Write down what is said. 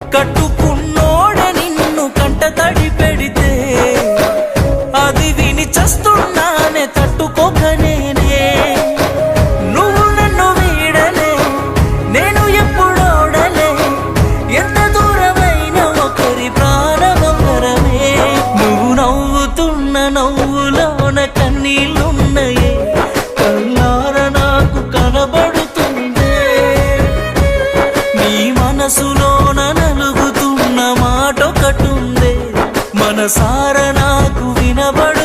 కట్టుకున్నోడ నిన్ను కంట తడి పెడితే అది విని చస్తున్నానే తట్టుకోకనేనే. నువ్వు నన్ను వీడలే నేను ఎప్పుడోడలే, ఎంత దూరమైన ఒకరి ప్రాణమొకరమే. నువ్వు నవ్వుతున్న నవ్వులోన కన్నీళ్ళున్నయే, కళ్ళార నాకు కనబడుతుందే. నీ మనసులోన నలుగుతున్న మాటొకటుందే, మనసార నాకు వినబడు.